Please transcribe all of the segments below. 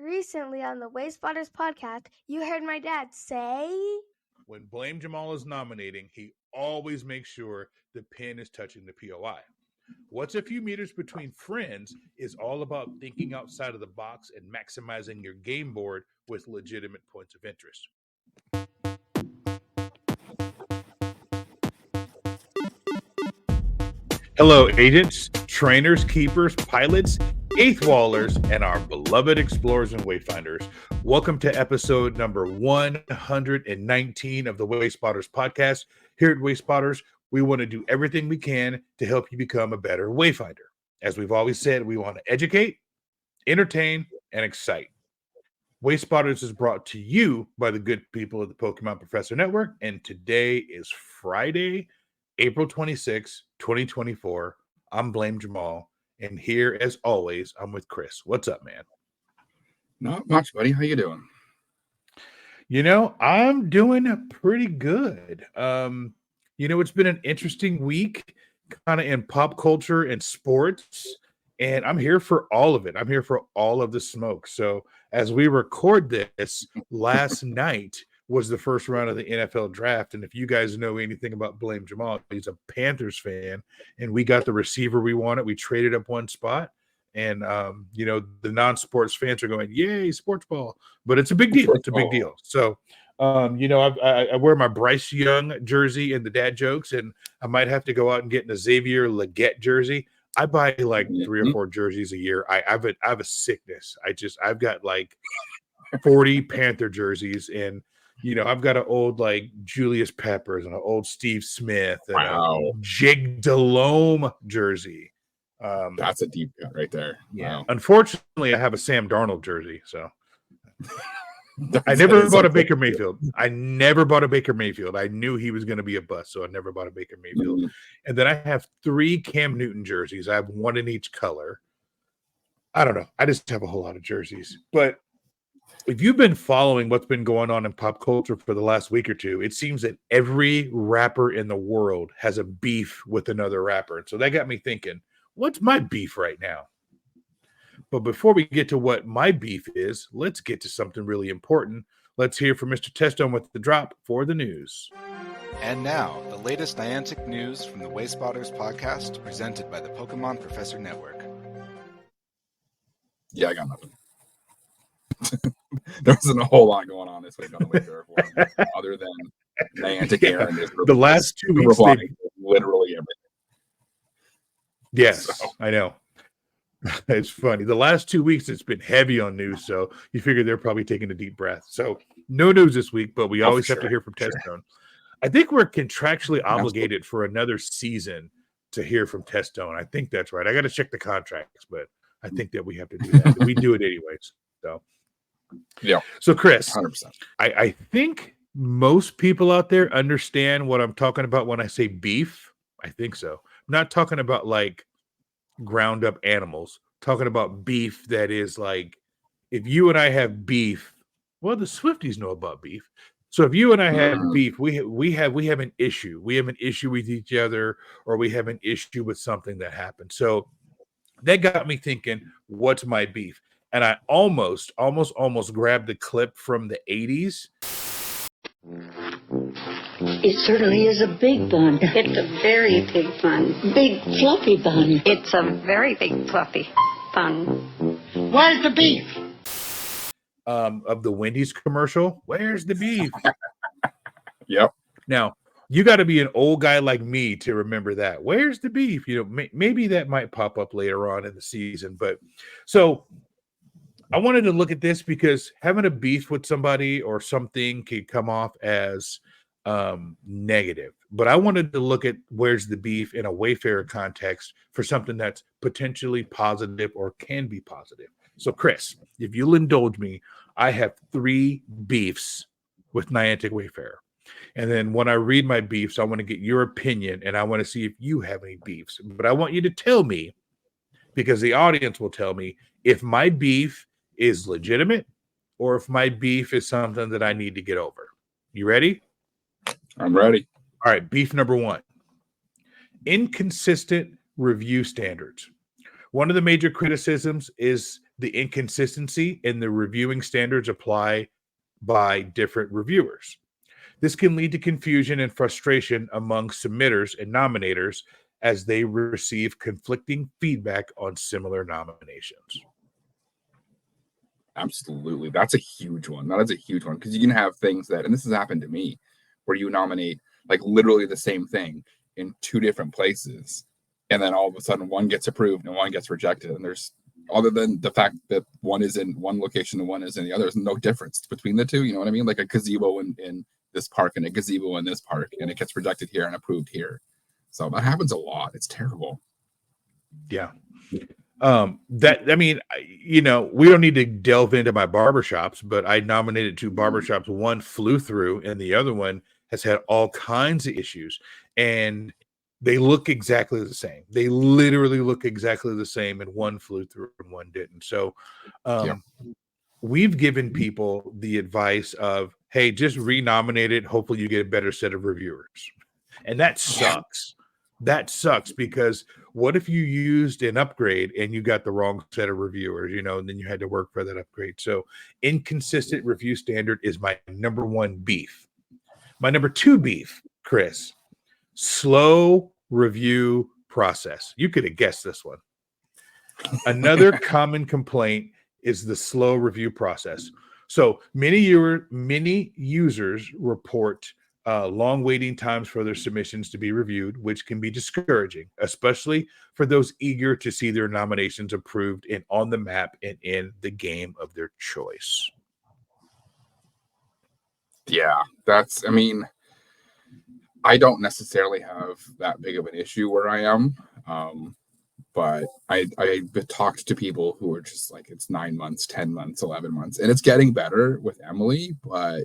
Recently on the Wayspotters podcast, you heard my dad say, when Blame Jamal is nominating, he always makes sure the pen is touching the POI. What's a few meters between friends is all about thinking outside of the box and maximizing your game board with legitimate points of interest. Hello, agents, trainers, keepers, pilots, eighth wallers, and our beloved explorers and wayfinders. Welcome to episode number 119 of the Wayspotters podcast. Here at Wayspotters, we want to do everything we can to help you become a better wayfinder. As we've always said, we want to educate, entertain, and excite. Wayspotters is brought to you by the good people of the Pokémon Professor Network, and today is Friday, April 26, 2024. I'm Blame Jamal, and here, as always, I'm with Chris. What's up, man? Not much, buddy. How you doing? You know, I'm doing pretty good. It's been an interesting week, kind of in pop culture and sports, and I'm here for all of it. I'm here for all of the smoke. So, as we record this, last night was the first round of the NFL draft. And if you guys know anything about Blame Jamal, he's a Panthers fan, and we got the receiver we wanted. We traded up one spot, and the non-sports fans are going, yay, sports ball. But it's a big deal. It's a big deal. So, I wear my Bryce Young jersey and the dad jokes, and I might have to go out and get an Xavier Legette jersey. I buy like 3 or 4 jerseys a year. I have a sickness. I've got like 40 Panther jerseys, and I've got an old like Julius Peppers and an old Steve Smith and a Jig Delhomme jersey. That's a deep cut right there. Yeah. Wow. Unfortunately, I have a Sam Darnold jersey, so I never bought a Baker Mayfield. I never bought a Baker Mayfield. I knew he was going to be a bust, so I never bought a Baker Mayfield. Mm-hmm. And then I have 3 Cam Newton jerseys. I have 1 in each color. I don't know. I just have a whole lot of jerseys, but if you've been following what's been going on in pop culture for the last week or two, it seems that every rapper in the world has a beef with another rapper. And so that got me thinking, what's my beef right now? But before we get to what my beef is, let's get to something really important. Let's hear from Mr. Testone with the drop for the news. And now, the latest Niantic news from the Wayspotters podcast, presented by the Pokémon Professor Network. Yeah, I got nothing. There wasn't a whole lot going on this week on the Wayfarer forum, other than Niantic Aaron is the last 2 weeks literally everything. Yes, so. I know. It's funny. The last 2 weeks it's been heavy on news, so you figure they're probably taking a deep breath. So no news this week, but we always have to hear from Testone. I think we're contractually obligated for another season to hear from Testone. I think that's right. I got to check the contracts, but I think that we have to do that. We do it anyways. So. Yeah. So, Chris, 100%. I think most people out there understand what I'm talking about when I say beef. I think so. I'm not talking about like ground up animals. I'm talking about beef that is like, if you and I have beef, well, the Swifties know about beef. So if you and I have beef, we have an issue. We have an issue with each other, or we have an issue with something that happened. So that got me thinking, what's my beef? And I almost grabbed the clip from the 80s. It certainly is a big bun. It's a very big bun. Big fluffy bun. It's a very big fluffy bun. Where's the beef? Of the Wendy's commercial. Where's the beef? Yep. Now, you got to be an old guy like me to remember that. Where's the beef? Maybe that might pop up later on in the season. But so I wanted to look at this because having a beef with somebody or something could come off as negative. But I wanted to look at where's the beef in a Wayfarer context for something that's potentially positive or can be positive. So, Chris, if you'll indulge me, I have 3 beefs with Niantic Wayfarer. And then when I read my beefs, I want to get your opinion, and I want to see if you have any beefs. But I want you to tell me, because the audience will tell me, if my beef is legitimate or if my beef is something that I need to get over. You ready? I'm ready. All right, beef number 1. Inconsistent review standards. One of the major criticisms is the inconsistency in the reviewing standards apply by different reviewers. This can lead to confusion and frustration among submitters and nominators as they receive conflicting feedback on similar nominations. Absolutely. That's a huge one. That is a huge one, because you can have things that, and this has happened to me, where you nominate like literally the same thing in two different places, and then all of a sudden one gets approved and one gets rejected. And there's, other than the fact that one is in one location and one is in the other, there's no difference between the two. You know what I mean? Like a gazebo in this park and a gazebo in this park, and it gets rejected here and approved here. So that happens a lot. It's terrible. Yeah. That, I mean, we don't need to delve into my barbershops, but I nominated two barbershops. One flew through and the other one has had all kinds of issues, and they look exactly the same. They literally look exactly the same, and one flew through and one didn't. So we've given people the advice of, hey, just renominate it. Hopefully you get a better set of reviewers. And that sucks. That sucks, because what if you used an upgrade and you got the wrong set of reviewers, and then you had to work for that upgrade. So inconsistent review standard is my number one beef. My number two beef, Chris, slow review process. You could have guessed this one. Another common complaint is the slow review process. So many users report long waiting times for their submissions to be reviewed, which can be discouraging, especially for those eager to see their nominations approved and on the map and in the game of their choice. Yeah, I mean, I don't necessarily have that big of an issue where I am. But I've talked to people who are just like, it's 9 months, 10 months, 11 months, and it's getting better with Emily. But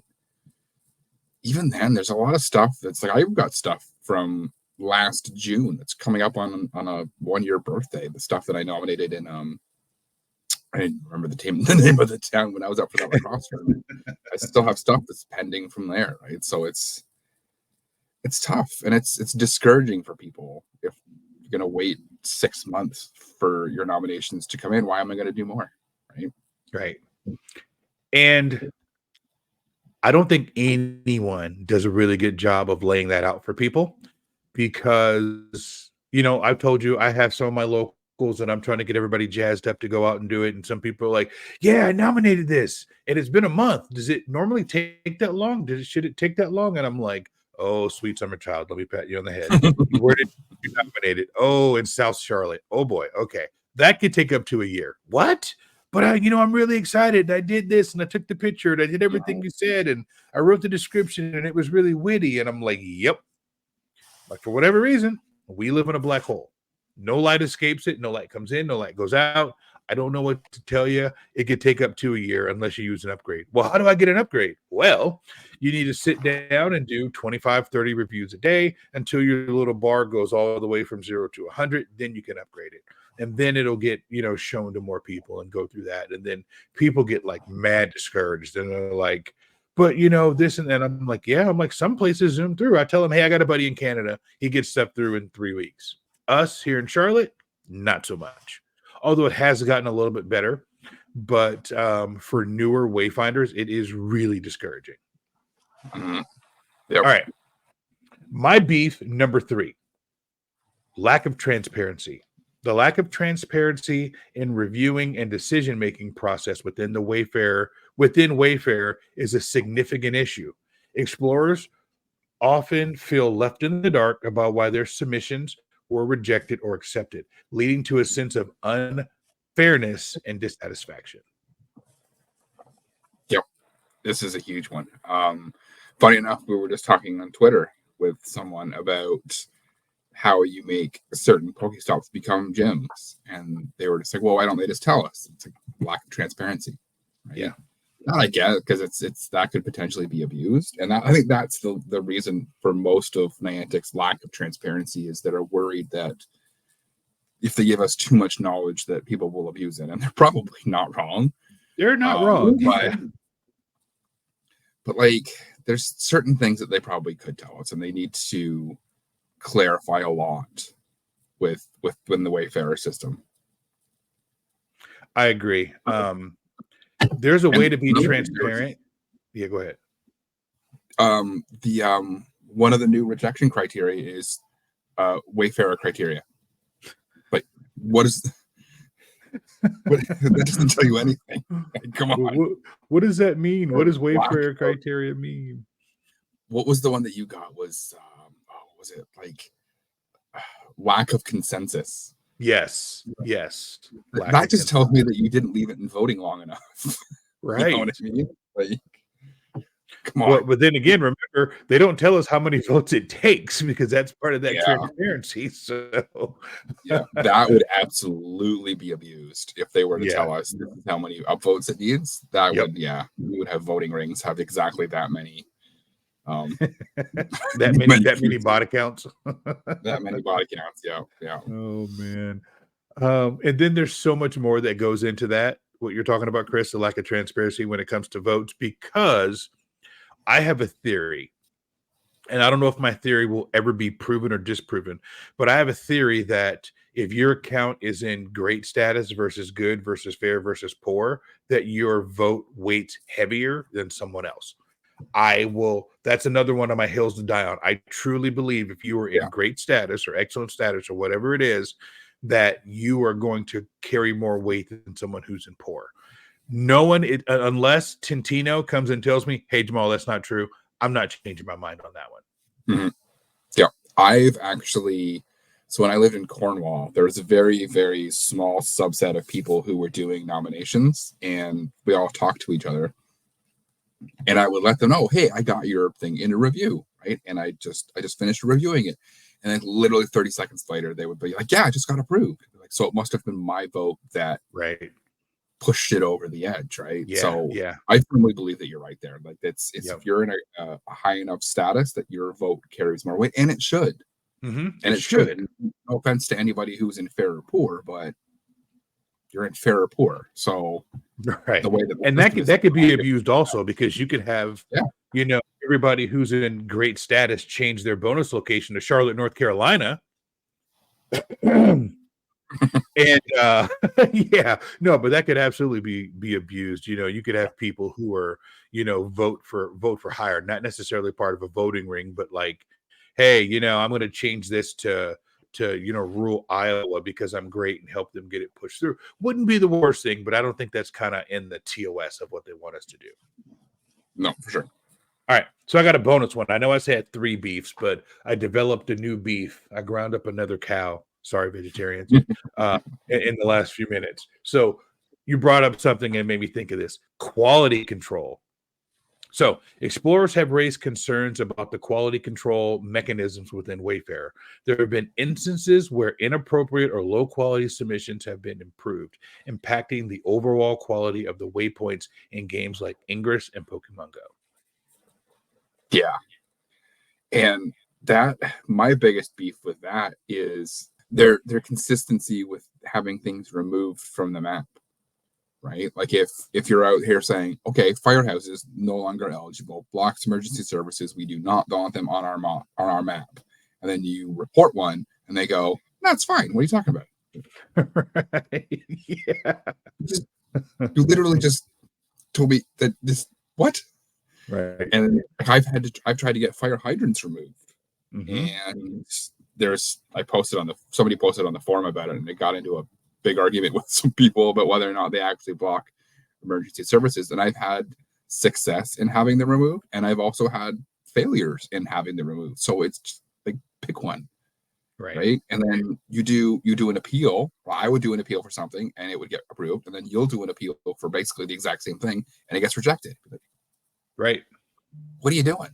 even then, there's a lot of stuff that's like, I've got stuff from last June that's coming up on a 1-year birthday. The stuff that I nominated in, I didn't remember the name of the town when I was up for that lacrosse tournament. I still have stuff that's pending from there, right? So it's tough, and it's discouraging for people. If you're going to wait 6 months for your nominations to come in, why am I going to do more? Right. And I don't think anyone does a really good job of laying that out for people, because, I've told you, I have some of my locals and I'm trying to get everybody jazzed up to go out and do it. And some people are like, yeah, I nominated this and it's been a month. Does it normally take that long? Should it take that long? And I'm like, oh, sweet summer child, let me pat you on the head. Where did you nominate it? Oh, in South Charlotte. Oh boy. Okay. That could take up to a year. What? But I'm really excited. I did this and I took the picture and I did everything you said and I wrote the description and it was really witty. And I'm like, yep. But for whatever reason, we live in a black hole. No light escapes it. No light comes in. No light goes out. I don't know what to tell you. It could take up to a year unless you use an upgrade. Well, how do I get an upgrade? Well, you need to sit down and do 25, 30 reviews a day until your little bar goes all the way from 0 to 100. Then you can upgrade it. And then it'll get, shown to more people and go through that. And then people get like mad discouraged and they're like, but this and that. I'm like, yeah, some places zoom through. I tell them, hey, I got a buddy in Canada. He gets stuff through in 3 weeks. Us here in Charlotte, not so much. Although it has gotten a little bit better, but for newer wayfinders, it is really discouraging. Mm-hmm. Yep. All right. My beef number 3, lack of transparency. The lack of transparency in reviewing and decision-making process within Wayfarer is a significant issue. Explorers often feel left in the dark about why their submissions were rejected or accepted, leading to a sense of unfairness and dissatisfaction. Yep. This is a huge one. Funny enough, we were just talking on Twitter with someone about how you make certain Pokestops become gyms. And they were just like, well, why don't they just tell us? It's like lack of transparency. Right? Yeah. Not, I get it, because it's that could potentially be abused. And I think that's the reason for most of Niantic's lack of transparency, is that are worried that if they give us too much knowledge that people will abuse it. And they're probably not wrong. They're not wrong. But like, there's certain things that they probably could tell us, and they need to clarify a lot within the Wayfarer system. I agree. There's a way to be transparent. Yeah, go ahead. One of the new rejection criteria is Wayfarer criteria. Like, what is that doesn't tell you anything. Like, come on. What does that mean? What does Wayfarer criteria mean? What was the one that you got? Was it like lack of consensus? Yes. That just tells me that you didn't leave it in voting long enough. Right. You know what I mean? Like, come on. Well, but then again, remember, they don't tell us how many votes it takes because that's part of that transparency. So yeah, that would absolutely be abused if they were to tell us this is how many upvotes it needs. That would, we would have voting rings have exactly that many. that many bot accounts. That many bot accounts. Yeah. Oh man. And then there's so much more that goes into that. What you're talking about, Chris, the lack of transparency when it comes to votes, because I have a theory, and I don't know if my theory will ever be proven or disproven, but I have a theory that if your account is in great status versus good versus fair versus poor, that your vote weights heavier than someone else. That's another one of my hills to die on. I truly believe if you are in great status or excellent status or whatever it is, that you are going to carry more weight than someone who's in poor. No one, unless Tintino comes and tells me, hey, Jamal, that's not true, I'm not changing my mind on that one. Mm-hmm. Yeah. I've actually, so when I lived in Cornwall, there was a very, very small subset of people who were doing nominations, and we all talked to each other. And I would let them know, hey, I got your thing in a review, right? And I just finished reviewing it. And then literally 30 seconds later, they would be like, yeah, I just got approved. Like, so it must have been my vote that pushed it over the edge, right? Yeah, so I firmly believe that you're right there. Like, it's if you're in a high enough status that your vote carries more weight, and it should. Mm-hmm. And it should. No offense to anybody who's in fair or poor, but you're in fair or poor. So the way that could be abused also, because you could have everybody who's in great status change their bonus location to Charlotte, North Carolina. And but that could absolutely be abused. You could have people who are vote for hire, not necessarily part of a voting ring, but like, hey, I'm going to change this to rural Iowa because I'm great and help them get it pushed through. Wouldn't be the worst thing, but I don't think that's kind of in the TOS of what they want us to do. No, for sure. All right, so I got a bonus one. I know I said 3 beefs, but I developed a new beef. I ground up another cow. Sorry, vegetarians. In the last few minutes. So you brought up something and made me think of this: quality control. So explorers have raised concerns about the quality control mechanisms within Wayfarer. There have been instances where inappropriate or low quality submissions have been improved, impacting the overall quality of the waypoints in games like Ingress and Pokemon Go. Yeah. And that, my biggest beef with that is their consistency with having things removed from the map. Right? Like if you're out here saying, okay, firehouses no longer eligible, blocks emergency services, we do not want them on our map. And then you report one and they go, that's fine. What are you talking about? Right. Yeah. You literally just told me that this, what? Right. And I've tried to get fire hydrants removed. Mm-hmm. And somebody posted on the forum about it, and it got into a big argument with some people about whether or not they actually block emergency services. And I've had success in having them removed, and I've also had failures in having them removed. So it's just like, pick one, right? And then you do an appeal. Well, I would do an appeal for something and it would get approved, and then you'll do an appeal for basically the exact same thing and it gets rejected. Right. What are you doing?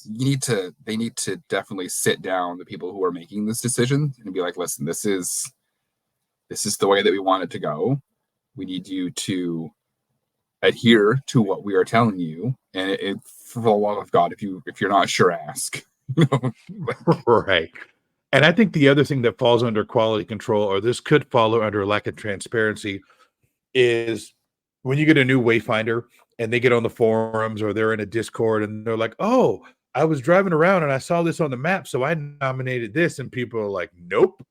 They need to definitely sit down, the people who are making this decision, and be like, listen, this is the way that we want it to go. We need you to adhere to what we are telling you. And for the love of God, if you're not sure, ask. Right. And I think the other thing that falls under quality control, or this could follow under lack of transparency, is when you get a new Wayfinder and they get on the forums or they're in a Discord and they're like, oh, I was driving around and I saw this on the map, so I nominated this. And people are like, nope,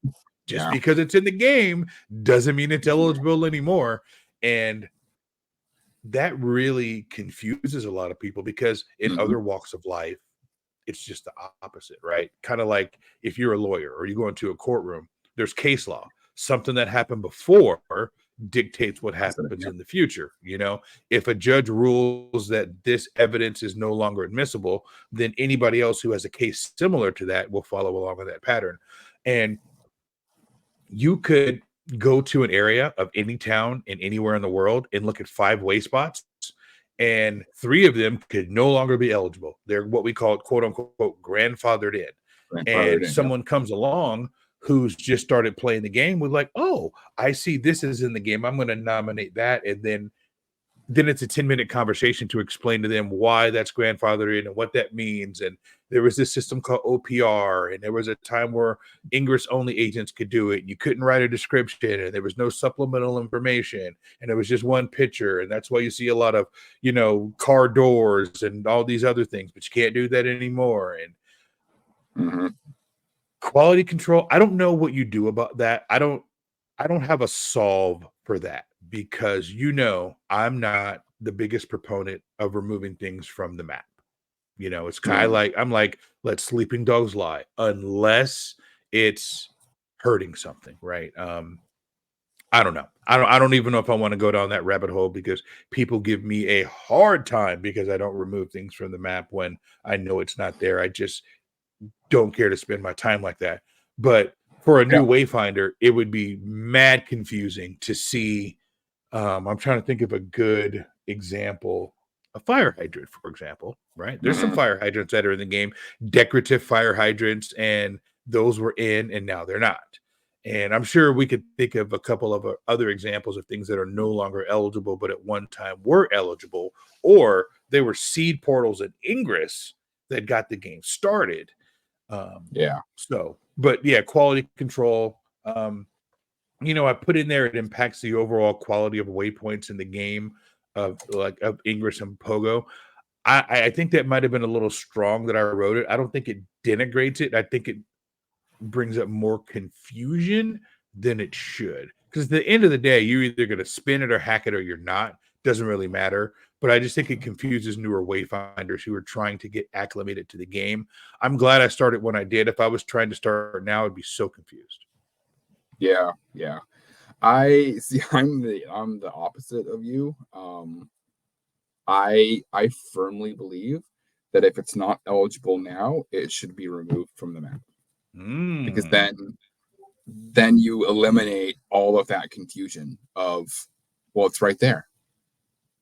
Just because it's in the game doesn't mean it's eligible anymore. And that really confuses a lot of people, because in other walks of life, it's just the opposite, right? Kind of like if you're a lawyer or you go into a courtroom, there's case law. Something that happened before dictates what happens in the future. You know, if a judge rules that this evidence is no longer admissible, then anybody else who has a case similar to that will follow along with that pattern. And you could go to an area of any town in anywhere in the world and look at 5 Wayspots, and 3 of them could no longer be eligible. They're what we call, quote unquote, grandfathered in. And someone comes along who's just started playing the game with like, oh, I see this is in the game, I'm going to nominate that. And then it's a 10-minute conversation to explain to them why that's grandfathered in and what that means. And there was this system called OPR, and there was a time where Ingress only agents could do it. You couldn't write a description, and there was no supplemental information, and it was just one picture. And that's why you see a lot of, you know, car doors and all these other things, but you can't do that anymore. And quality control, I don't know what you do about that. I don't have a solve for that, because, you know, I'm not the biggest proponent of removing things from the map. You know, it's kind of like, I'm like, let sleeping dogs lie, unless it's hurting something, right? I don't know. I don't even know if I want to go down that rabbit hole, because people give me a hard time because I don't remove things from the map when I know it's not there. I just don't care to spend my time like that. But for a new Wayfinder, it would be mad confusing to see. I'm trying to think of a good example. A fire hydrant, for example, right? There's some fire hydrants that are in the game, decorative fire hydrants, and those were in, and now they're not. And I'm sure we could think of a couple of other examples of things that are no longer eligible, but at one time were eligible, or they were seed portals in Ingress that got the game started. So, but yeah, quality control. You know, I put in there, it impacts the overall quality of waypoints in the game of Ingress and Pogo. I think that might have been a little strong that I wrote it. I don't think it denigrates it. I think it brings up more confusion than it should. Because at the end of the day, you're either going to spin it or hack it, or you're not. Doesn't really matter. But I just think it confuses newer Wayfinders who are trying to get acclimated to the game. I'm glad I started when I did. If I was trying to start now, I'd be so confused. Yeah. I see. I'm the opposite of you. I firmly believe that if it's not eligible now, it should be removed from the map. Because then you eliminate all of that confusion of, well, it's right there.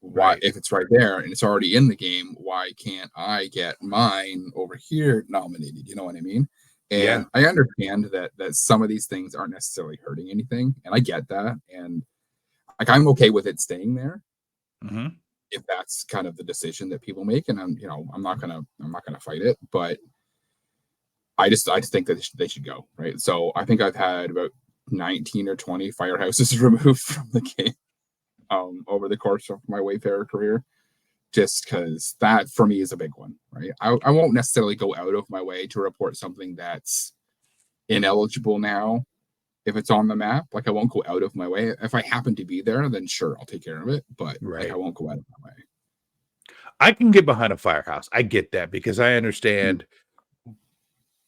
Why, if it's right there and it's already in the game, why can't I get mine over here nominated? You know what I mean? And I understand that some of these things aren't necessarily hurting anything, and I get that, and like I'm okay with it staying there if that's kind of the decision that people make, and I'm not gonna fight it, but I just think that they should go, right? So I think I've had about 19 or 20 firehouses removed from the game over the course of my Wayfarer career, just because that for me is a big one, right? I won't necessarily go out of my way to report something that's ineligible now if it's on the map. Like, I won't go out of my way. If I happen to be there, then sure, I'll take care of it, but like, I won't go out of my way. I can get behind a firehouse. I get that, because I understand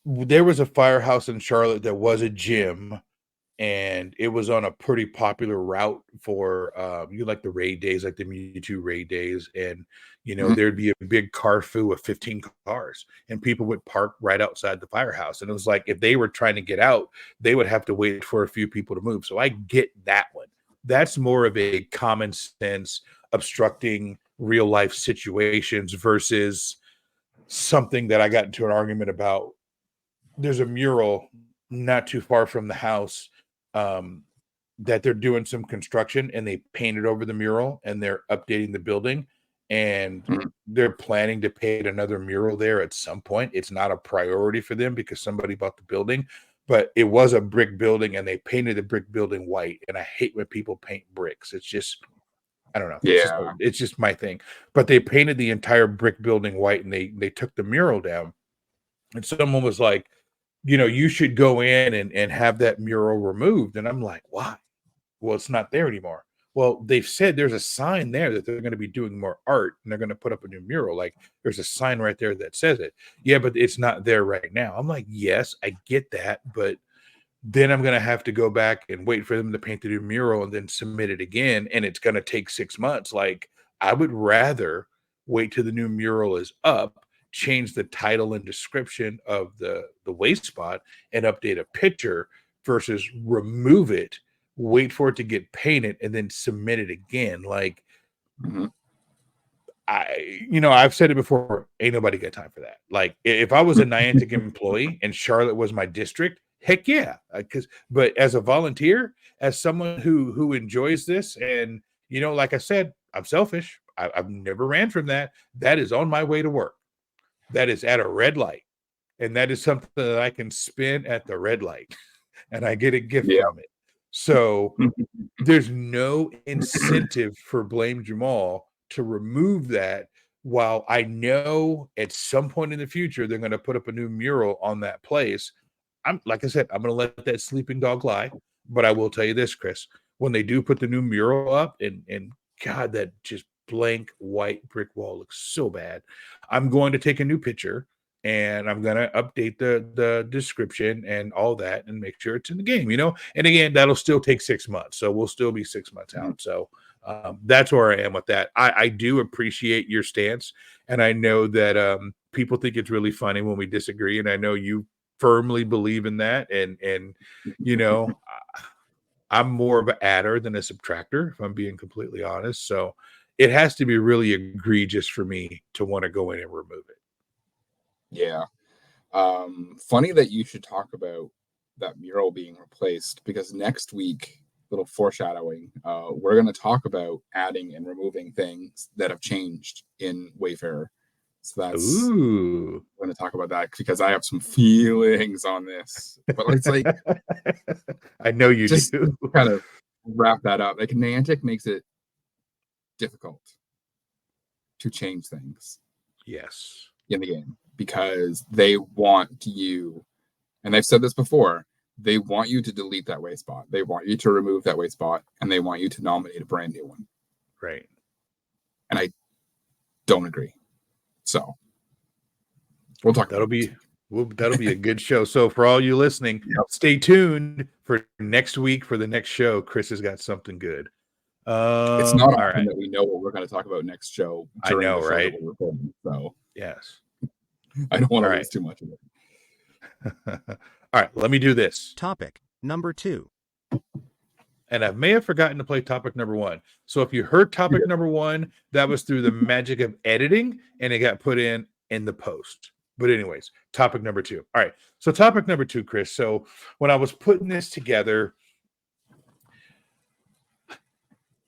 there was a firehouse in Charlotte that was a gym, and it was on a pretty popular route for like the raid days, like the Mewtwo raid days, and there'd be a big car foo of 15 cars, and people would park right outside the firehouse, and it was like if they were trying to get out, they would have to wait for a few people to move. So I get that one. That's more of a common sense obstructing real life situations versus something that I got into an argument about. There's a mural not too far from the house that they're doing some construction, and they painted over the mural, and they're updating the building, and they're planning to paint another mural there at some point. It's not a priority for them because somebody bought the building, but it was a brick building, and they painted the brick building white. And I hate when people paint bricks. It's just, I don't know. It's just my thing. But they painted the entire brick building white, and they took the mural down, and someone was like, you should go in and have that mural removed. And I'm like, why? Well, it's not there anymore. Well, they've said there's a sign there that they're going to be doing more art and they're going to put up a new mural. Like there's a sign right there that says it. Yeah, but it's not there right now. I'm like, yes, I get that, but then I'm going to have to go back and wait for them to paint the new mural and then submit it again. And it's going to take 6 months. Like I would rather wait till the new mural is up, change the title and description of the waste spot and update a picture versus remove it, wait for it to get painted and then submit it again. Like I've said it before, ain't nobody got time for that. Like if I was a Niantic employee and Charlotte was my district, heck yeah. But as a volunteer, as someone who enjoys this, and like I said, I'm selfish. I've never ran from that. That is on my way to work. That is at a red light. And that is something that I can spin at the red light. And I get a gift from it. So there's no incentive for Blame Jamal to remove that, while I know at some point in the future they're going to put up a new mural on that place. Like I said, I'm going to let that sleeping dog lie. But I will tell you this, Chris, when they do put the new mural up, and God, that just blank white brick wall looks so bad, I'm going to take a new picture and I'm going to update the description and all that and make sure it's in the game, and again, that'll still take 6 months. So we'll still be 6 months out. So that's where I am with that. I do appreciate your stance. And I know that people think it's really funny when we disagree. And I know you firmly believe in that. And I'm more of an adder than a subtractor, if I'm being completely honest. So it has to be really egregious for me to want to go in and remove it. Yeah. Funny that you should talk about that mural being replaced, because next week, little foreshadowing, we're going to talk about adding and removing things that have changed in Wayfarer. So that's, we're going to talk about that because I have some feelings on this. But it's like, I know you just do. Kind of wrap that up. Like Niantic makes it difficult to change things. Yes. In the game, because they want you, and they've said this before, they want you to delete that waste spot. They want you to remove that waste spot, and they want you to nominate a brand new one. Right. And I don't agree. So we'll talk. That'll be a good show. So for all you listening, stay tuned for next week for the next show. Chris has got something good. It's not often that we know what we're going to talk about next show. I know, the show right? That we're recording, so yes, I don't want to lose too much of it. All right, let me do this. Topic number 2. And I may have forgotten to play topic number 1. So if you heard topic number 1, that was through the magic of editing, and it got put in the post. But anyways, topic number 2. All right, so topic number 2, Chris. So when I was putting this together,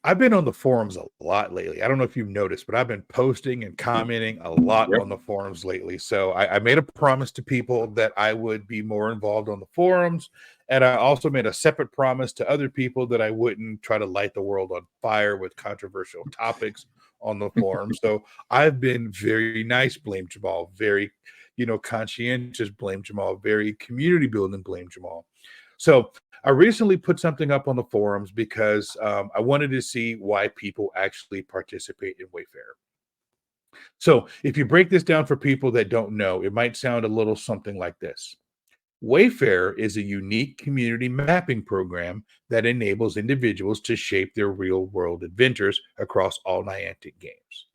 I've been on the forums a lot lately. I don't know if you've noticed, but I've been posting and commenting a lot on the forums lately. So I made a promise to people that I would be more involved on the forums. And I also made a separate promise to other people that I wouldn't try to light the world on fire with controversial topics on the forum. So I've been very nice, Blame Jamal, very, conscientious, Blame Jamal, very community building, Blame Jamal. So I recently put something up on the forums because I wanted to see why people actually participate in Wayfarer. So if you break this down for people that don't know, it might sound a little something like this. Wayfarer is a unique community mapping program that enables individuals to shape their real-world adventures across all Niantic games.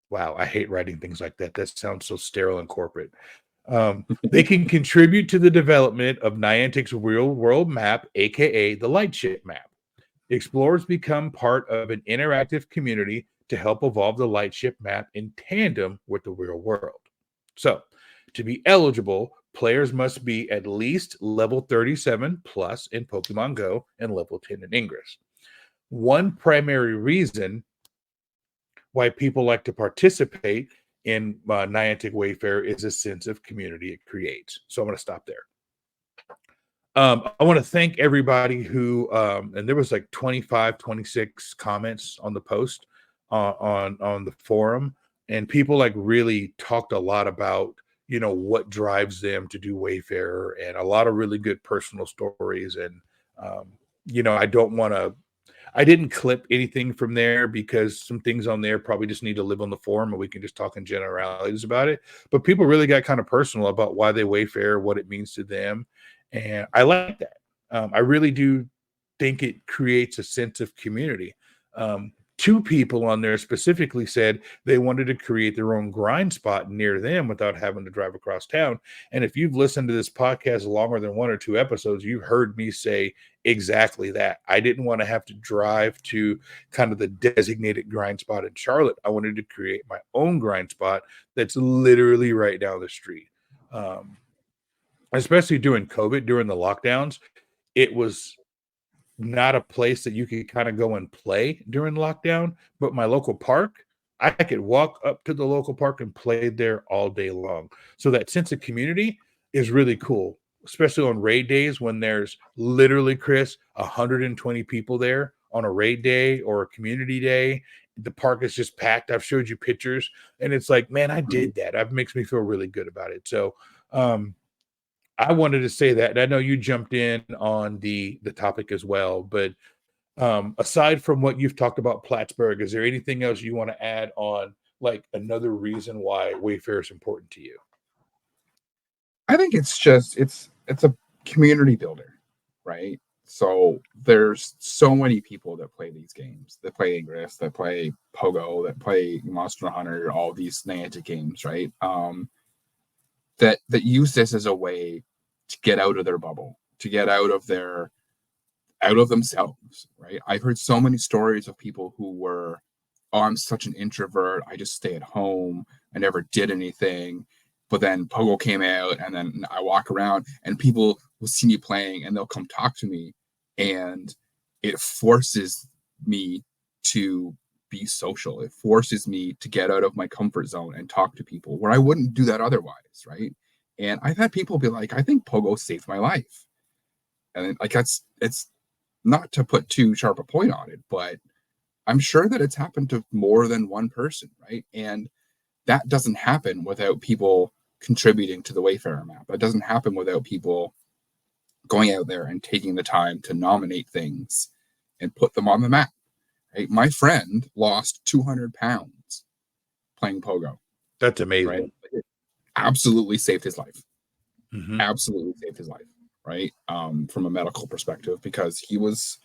Wow, I hate writing things like that. That sounds so sterile and corporate. They can contribute to the development of Niantic's real-world map, aka the Lightship map. Explorers become part of an interactive community to help evolve the Lightship map in tandem with the real world. So, to be eligible, players must be at least level 37 plus in Pokemon Go and level 10 in Ingress. One primary reason why people like to participate in Niantic Wayfarer is a sense of community it creates. So I'm going to stop there. I want to thank everybody who, and there was like 25, 26 comments on the post on the forum, and people like really talked a lot about what drives them to do Wayfarer, and a lot of really good personal stories. And I didn't clip anything from there because some things on there probably just need to live on the forum, and we can just talk in generalities about it. But people really got kind of personal about why they Wayfare, what it means to them, and I like that. I really do think it creates a sense of community. Two people on there specifically said they wanted to create their own grind spot near them without having to drive across town. And if you've listened to this podcast longer than 1 or 2 episodes, you've heard me say exactly that. I didn't want to have to drive to kind of the designated grind spot in Charlotte. I wanted to create my own grind spot that's literally right down the street. Especially during COVID, during the lockdowns, it was not a place that you could kind of go and play during lockdown, but my local park, I could walk up to the local park and play there all day long. So that sense of community is really cool, especially on raid days when there's literally, Chris, 120 people there on a raid day or a community day. The park is just packed. I've showed you pictures, and it's like, man, I did that. That makes me feel really good about it. So, I wanted to say that. And I know you jumped in on the topic as well, but aside from what you've talked about Plattsburgh, is there anything else you want to add on, like another reason why Wayfarer is important to you? I think it's just it's a community builder, right? So there's so many people that play these games, that play Ingress, that play Pogo, that play Monster Hunter, all these Niantic games, right? That use this as a way to get out of their bubble, to get out of themselves, right? I've heard so many stories of people who were, oh, I'm such an introvert, I just stay at home, I never did anything. But then Pogo came out, and then I walk around, and people will see me playing, and they'll come talk to me, and it forces me to be social. It forces me to get out of my comfort zone and talk to people where I wouldn't do that otherwise, right? And I've had people be like, I think Pogo saved my life. And like, it's not to put too sharp a point on it, but I'm sure that it's happened to more than one person, right? And that doesn't happen without people contributing to the Wayfarer map. That doesn't happen without people going out there and taking the time to nominate things and put them on the map. Right? My friend lost 200 pounds playing Pogo. That's amazing. Right? It absolutely saved his life. Mm-hmm. Absolutely saved his life, right? From a medical perspective, because he was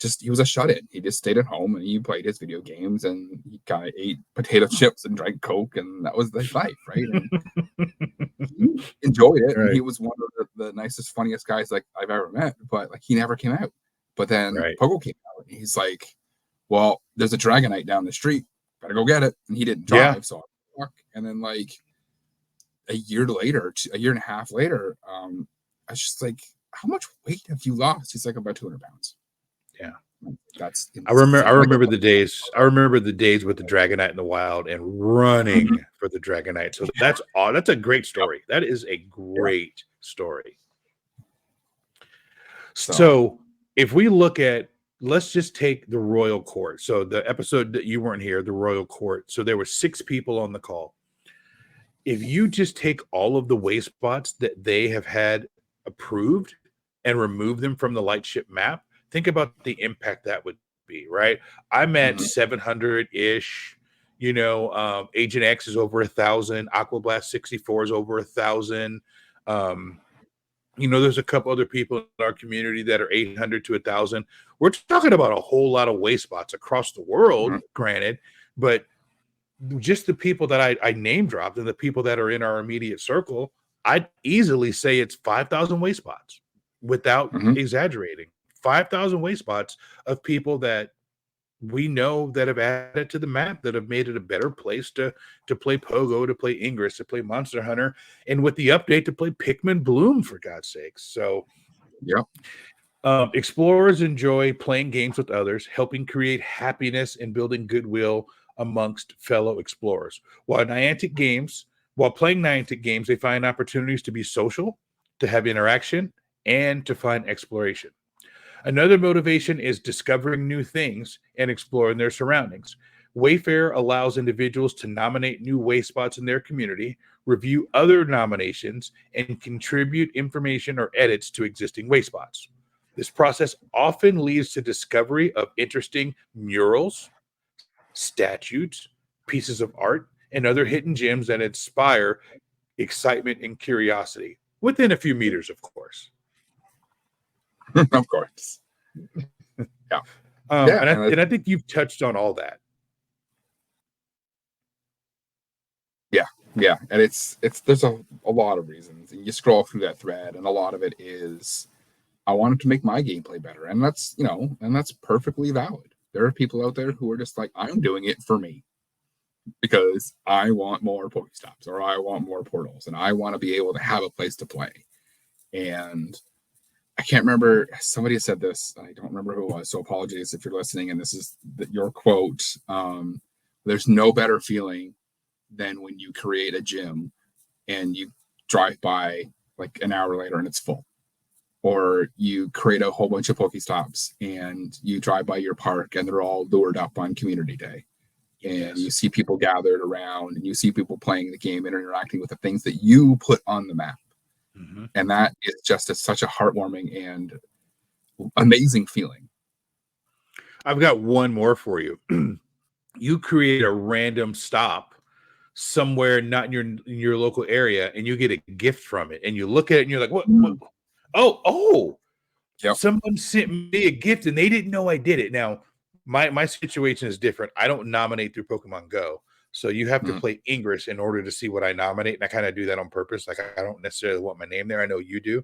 a shut-in. He just stayed at home and he played his video games and he kind of ate potato chips and drank Coke, and that was his life, right? And he enjoyed it. Right. And he was one of the nicest, funniest guys like I've ever met, but like he never came out. But then Pogo came out and he's like, well, there's a Dragonite down the street, gotta go get it. And he didn't drive, so I walk. And then like a year and a half later, I was just like, how much weight have you lost? He's like, about 200 pounds. Yeah, that's. I remember the days. I remember the days with the Dragonite in the wild and running for the Dragonite. So that's a great story. That is a great story. So if we look at, let's just take the Royal Court. So the episode that you weren't here, the Royal Court. So there were 6 people on the call. If you just take all of the Wayspots that they have had approved and remove them from the Lightship map, think about the impact that would be, right? I'm at 700-ish. Agent X is over 1,000. Aquablast 64 is over 1,000. There's a couple other people in our community that are 800 to 1,000. We're talking about a whole lot of Wayspots across the world, granted, but just the people that I name dropped and the people that are in our immediate circle, I'd easily say it's 5,000 Wayspots without exaggerating. 5,000 Wayspots of people that we know that have added to the map, that have made it a better place to play Pogo, to play Ingress, to play Monster Hunter, and with the update to play Pikmin Bloom, for God's sakes. So, explorers enjoy playing games with others, helping create happiness and building goodwill amongst fellow explorers. While playing Niantic games, they find opportunities to be social, to have interaction, and to find exploration. Another motivation is discovering new things and exploring their surroundings. Wayfarer allows individuals to nominate new Wayspots in their community, review other nominations, and contribute information or edits to existing Wayspots. This process often leads to discovery of interesting murals, statues, pieces of art, and other hidden gems that inspire excitement and curiosity, within a few meters, of course. Of course. Yeah. And I think you've touched on all that. Yeah, and it's there's a lot of reasons. And you scroll through that thread, and a lot of it is I wanted to make my gameplay better, and that's that's perfectly valid. There are people out there who are just like, I'm doing it for me because I want more Pokestops or I want more portals, and I want to be able to have a place to play. And I can't remember, somebody said this, I don't remember who it was, so apologies if you're listening and this is your quote. There's no better feeling than when you create a gym and you drive by like an hour later and it's full. Or you create a whole bunch of Pokestops and you drive by your park and they're all lured up on community day. And you see people gathered around and you see people playing the game and interacting with the things that you put on the map. Mm-hmm. And that is just such a heartwarming and amazing feeling. I've got one more for you. You create a random stop somewhere not in your local area and you get a gift from it and you look at it and you're like, what? Oh, yep. Someone sent me a gift and they didn't know I did it. Now, my situation is different. I don't nominate through Pokemon Go. So you have to play Ingress in order to see what I nominate. And I kind of do that on purpose. Like I don't necessarily want my name there. I know you do.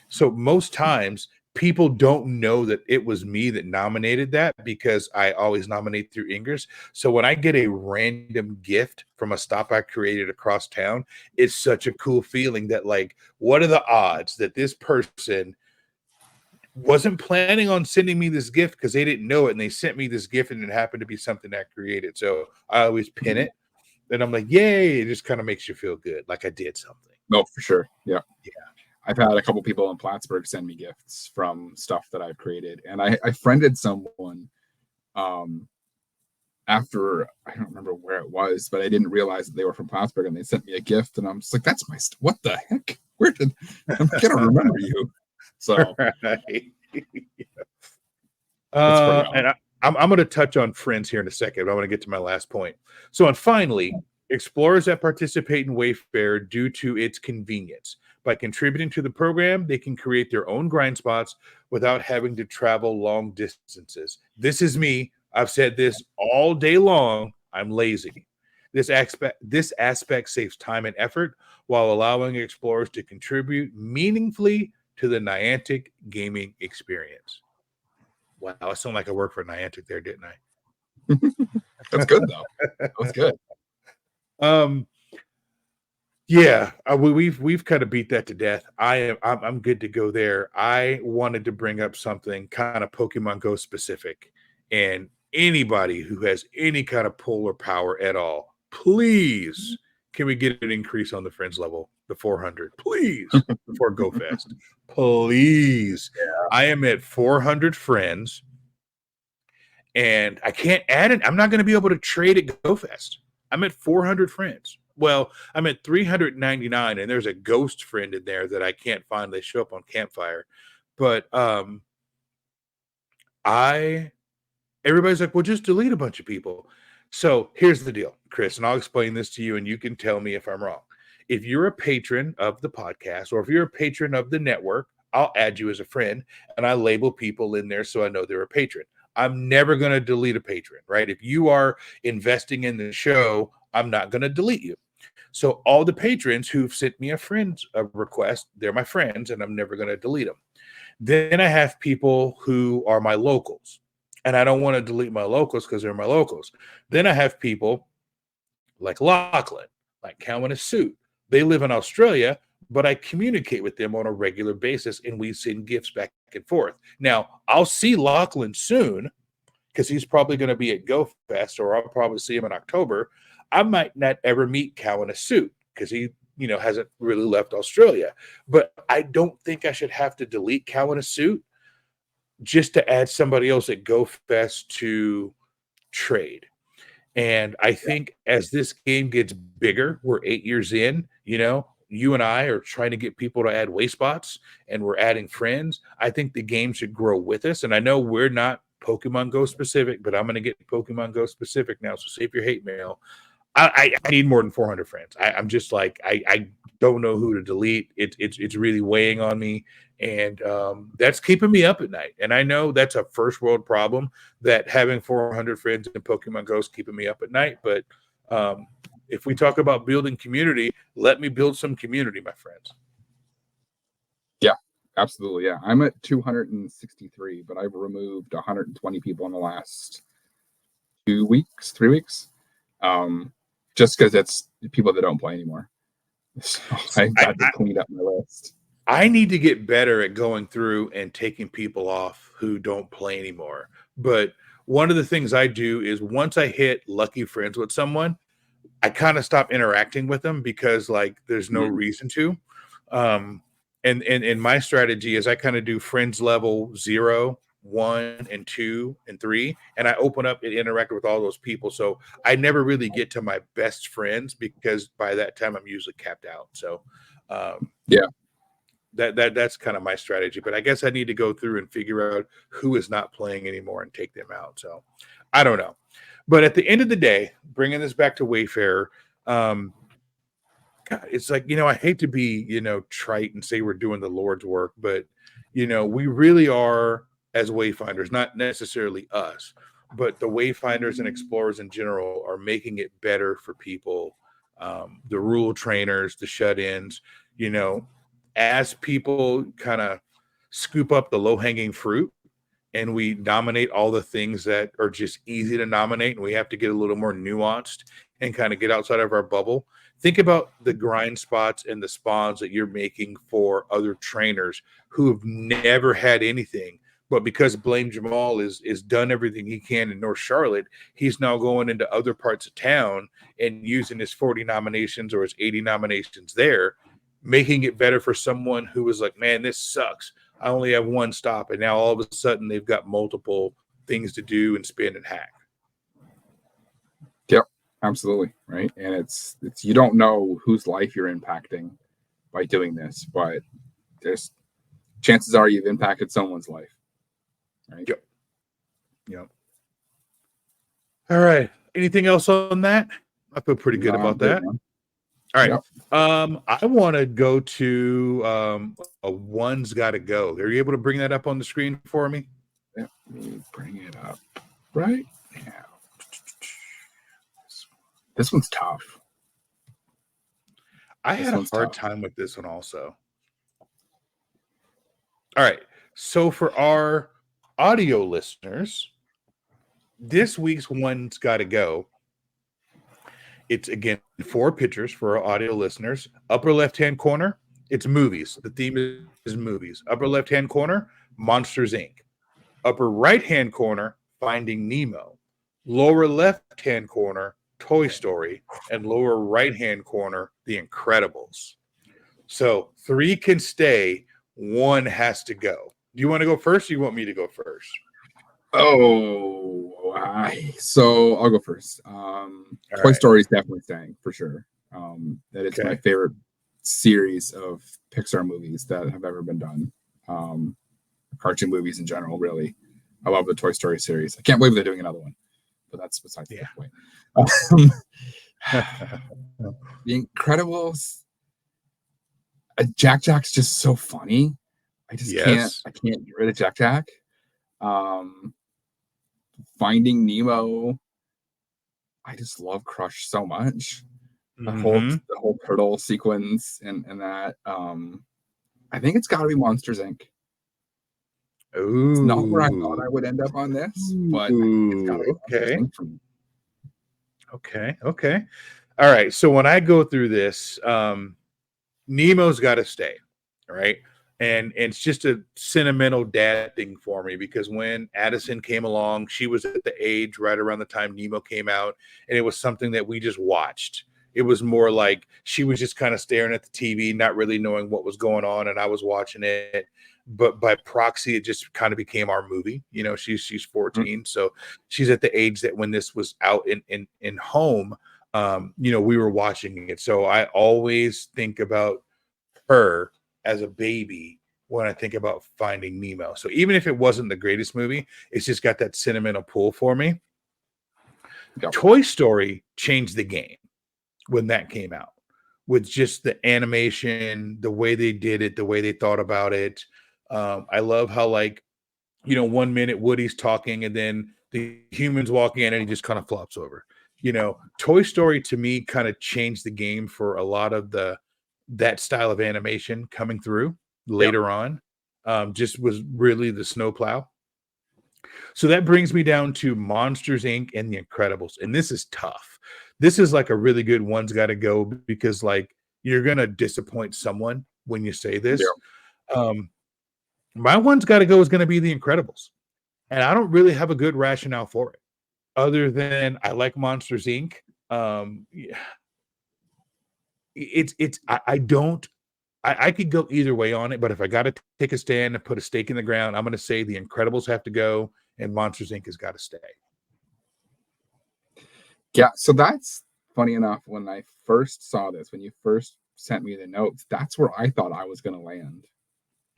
So most times people don't know that it was me that nominated that because I always nominate through Ingress. So when I get a random gift from a stop I created across town, it's such a cool feeling that like, what are the odds that this person wasn't planning on sending me this gift because they didn't know it and they sent me this gift and it happened to be something I created. So I always pin it and I'm like, yay, it just kind of makes you feel good. Like I did something. No, for sure. Yeah. I've had a couple people in Plattsburgh send me gifts from stuff that I've created. And I friended someone after, I don't remember where it was, but I didn't realize that they were from Plattsburgh and they sent me a gift. And I'm just like, that's what the heck? Where did, I'm going to remember you. So, and I'm going to touch on friends here in a second, but I want to get to my last point. So, and finally, explorers that participate in Wayfarer due to its convenience. By contributing to the program, they can create their own grind spots without having to travel long distances. This is me. I've said this all day long. I'm lazy. This aspect saves time and effort while allowing explorers to contribute meaningfully to the Niantic gaming experience. Wow, I sound like I work for Niantic there, didn't I? That's good though. That was good. Yeah, we've kind of beat that to death. I'm good to go there. I wanted to bring up something kind of Pokemon Go specific, and anybody who has any kind of pull or power at all, please, can we get an increase on the friends level, the 400, please, before Go Fest, please. Yeah. I am at 400 friends, and I can't add it. I'm not going to be able to trade at Go Fest. I'm at 400 friends. Well, I'm at 399, and there's a ghost friend in there that I can't find. They show up on Campfire. But everybody's like, well, just delete a bunch of people. So here's the deal, Chris, and I'll explain this to you, and you can tell me if I'm wrong. If you're a patron of the podcast, or if you're a patron of the network, I'll add you as a friend, and I label people in there so I know they're a patron. I'm never going to delete a patron, right? If you are investing in the show, I'm not going to delete you. So all the patrons who've sent me a request, they're my friends, and I'm never going to delete them. Then I have people who are my locals, and I don't want to delete my locals because they're my locals. Then I have people like Lachlan, like Cow in a Suit. They live in Australia, but I communicate with them on a regular basis, and we send gifts back and forth. Now, I'll see Lachlan soon because he's probably going to be at Go Fest, or I'll probably see him in October. I might not ever meet Cow in a Suit because he, hasn't really left Australia. But I don't think I should have to delete Cow in a Suit just to add somebody else at Go Fest to trade. And I think as this game gets bigger, we're 8 years in, you and I are trying to get people to add Wayspots and we're adding friends. I think the game should grow with us. And I know we're not Pokemon Go specific, but I'm going to get Pokemon Go specific now. So save your hate mail. I need more than 400 friends. I'm just like, I don't know who to delete. It's really weighing on me. And that's keeping me up at night. And I know that's a first world problem, that having 400 friends in Pokemon Go is keeping me up at night. But if we talk about building community, let me build some community, my friends. Yeah, absolutely. Yeah, I'm at 263, but I've removed 120 people in the last 3 weeks. Just because it's people that don't play anymore. So I've got to clean up my list. I need to get better at going through and taking people off who don't play anymore. But one of the things I do is once I hit lucky friends with someone, I kind of stop interacting with them because there's no reason to. And my strategy is I kind of do friends level 0, 1, and 2, and 3, and I open up and interact with all those people. So I never really get to my best friends because by that time I'm usually capped out. So that's kind of my strategy. But I guess I need to go through and figure out who is not playing anymore and take them out. So I don't know. But at the end of the day, bringing this back to Wayfarer, God, it's like, I hate to be, trite and say we're doing the Lord's work, but, we really are, as wayfinders, not necessarily us, but the wayfinders and explorers in general are making it better for people. The rule trainers, the shut-ins, as people kind of scoop up the low-hanging fruit and we nominate all the things that are just easy to nominate, and we have to get a little more nuanced and kind of get outside of our bubble. Think about the grind spots and the spawns that you're making for other trainers who have never had anything. But because Blame Jamal is done everything he can in North Charlotte, he's now going into other parts of town and using his 40 nominations or his 80 nominations there, making it better for someone who was like, man, this sucks. I only have one stop. And now all of a sudden they've got multiple things to do and spin and hack. Yep, absolutely. Right. And it's you don't know whose life you're impacting by doing this, but there's chances are you've impacted someone's life. Right. Yep. All right. Anything else on that? I feel pretty good about that. Man. All right. Yep. I want to go to a one's got to go. Are you able to bring that up on the screen for me? Yeah, let me bring it up right now. This one's tough. I had a hard time with this one also. All right. So for our audio listeners, this week's one's got to go. It's, again, 4 pictures for our audio listeners. Upper left-hand corner, it's movies. The theme is movies. Upper left-hand corner, Monsters, Inc. Upper right-hand corner, Finding Nemo. Lower left-hand corner, Toy Story. And lower right-hand corner, The Incredibles. So 3 can stay. 1 has to go. Do you want to go first or do you want me to go first? So I'll go first. Toy Story is definitely staying for sure. That is my favorite series of Pixar movies that have ever been done. Cartoon movies in general, really. I love the Toy Story series. I can't believe they're doing another one, but that's besides the point. The Incredibles. Jack's just so funny. I just can't get rid of Jack. Finding Nemo. I just love Crush so much. The whole turtle sequence and that. I think it's got to be Monsters, Inc. Ooh. It's not where I thought I would end up on this, but it's got to be Monsters, Inc. for me. Okay. All right. So when I go through this, Nemo's got to stay. All right. And it's just a sentimental dad thing for me because when Addison came along, she was at the age right around the time Nemo came out, and it was something that we just watched. It was more like she was just kind of staring at the TV, not really knowing what was going on, and I was watching it. but by proxy, it just kind of became our movie. You know, she's 14, so she's at the age that when this was out in home, you know, we were watching it. So I always think about her as a baby when I think about Finding Nemo. So even if it wasn't the greatest movie, it's just got that sentimental pull for me. Yep. Toy Story changed the game when that came out, with just the animation, the way they did it, the way they thought about it. I love how, like, you know, 1 minute Woody's talking and then the humans walk in and he just kind of flops over. You know, Toy Story to me kind of changed the game for a lot of that style of animation coming through later on. Just was really the snowplow. So that brings me down to Monsters Inc. and The Incredibles. And this is tough. This is like a really good one's got to go, because like you're going to disappoint someone when you say this. Yeah. My one's got to go is going to be The Incredibles. And I don't really have a good rationale for it other than I like Monsters Inc. I could go either way on it, but if I got to take a stand and put a stake in the ground, I'm going to say The Incredibles have to go and Monsters Inc. has got to stay. Yeah, so that's funny enough. When I first saw this, when you first sent me the notes, that's where I thought I was going to land.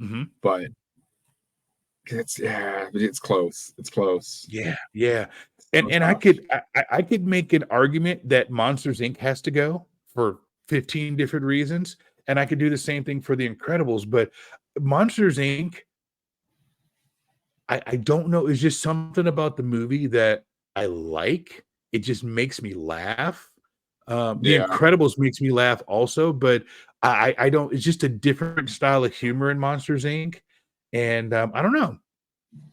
Mm-hmm. But it's close. It's close. Yeah. And I could make an argument that Monsters Inc. has to go for 15 different reasons, and I could do the same thing for The Incredibles. But Monsters Inc., I don't know. It's just something about the movie that I like. It just makes me laugh. The Incredibles makes me laugh also, but I don't. It's just a different style of humor in Monsters Inc. And I don't know.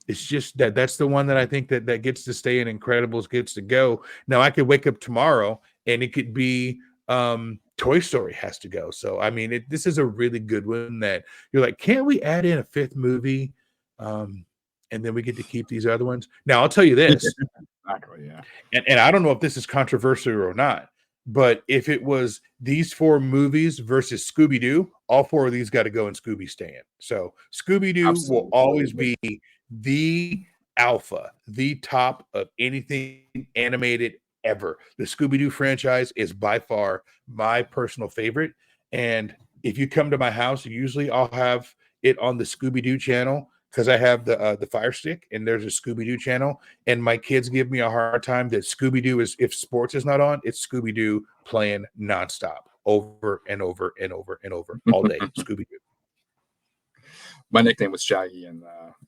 It's just that's the one that I think that gets to stay, and Incredibles gets to go. Now I could wake up tomorrow and it could be Toy Story has to go. So I mean, this is a really good one that you're like, can't we add in a fifth movie? And then we get to keep these other ones. Now, I'll tell you this. Exactly, yeah. And I don't know if this is controversial or not, but if it was these four movies versus Scooby-Doo, all four of these got to go in Scooby Stand. So Scooby-Doo will always be the alpha, the top of anything animated ever. The Scooby-Doo franchise is by far my personal favorite. And if you come to my house, usually I'll have it on the Scooby-Doo channel, because I have the Fire Stick, and there's a Scooby-Doo channel, and my kids give me a hard time that Scooby-Doo is, if sports is not on, it's Scooby-Doo playing nonstop, over and over and over and over all day. Scooby-Doo. My nickname was Shaggy in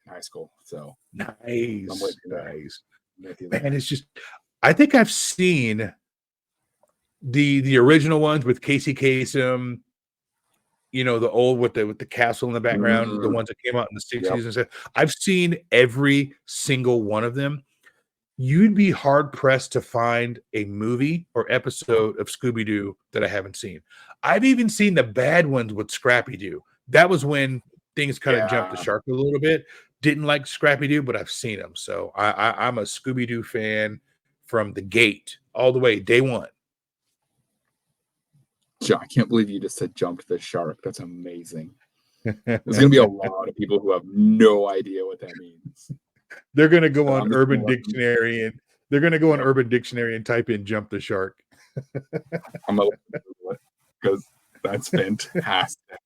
high school, so nice. And it's just, I think I've seen the original ones with Casey Kasem. You know, the old with the castle in the background, the ones that came out in the 60s and stuff. I've seen every single one of them. You'd be hard pressed to find a movie or episode of Scooby-Doo that I haven't seen. I've even seen the bad ones with Scrappy-Doo. That was when things kind of jumped the shark a little bit. Didn't like Scrappy-Doo, but I've seen them. So I'm a Scooby-Doo fan from the gate all the way, day one. I can't believe you just said jumped the shark. That's amazing. There's going to be a lot of people who have no idea what that means. They're going to go on Urban Dictionary and type in jump the shark. I'm going to do it because that's fantastic.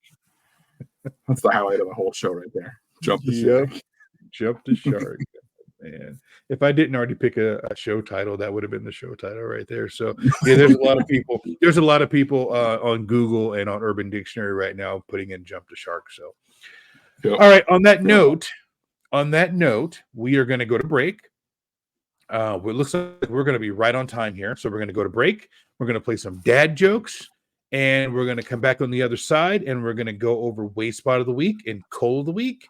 That's the highlight of the whole show right there. Jump the shark. Jump the shark. Man, if I didn't already pick a show title, that would have been the show title right there. So yeah, there's a lot of people. There's a lot of people on Google and on Urban Dictionary right now putting in "jump the shark." So, all right. On that note, we are going to go to break. It looks like we're going to be right on time here, so we're going to go to break. We're going to play some dad jokes, and we're going to come back on the other side, and we're going to go over Wayspot of the week and Coal of the week,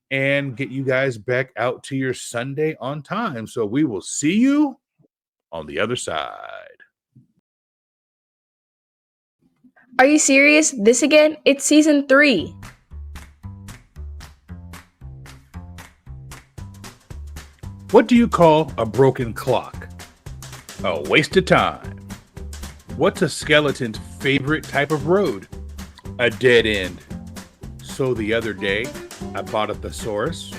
and get you guys back out to your Sunday on time. So we will see you on the other side. Are you serious? This again? It's season 3. What do you call a broken clock? A waste of time. What's a skeleton's favorite type of road? A dead end. So the other day, I bought a thesaurus.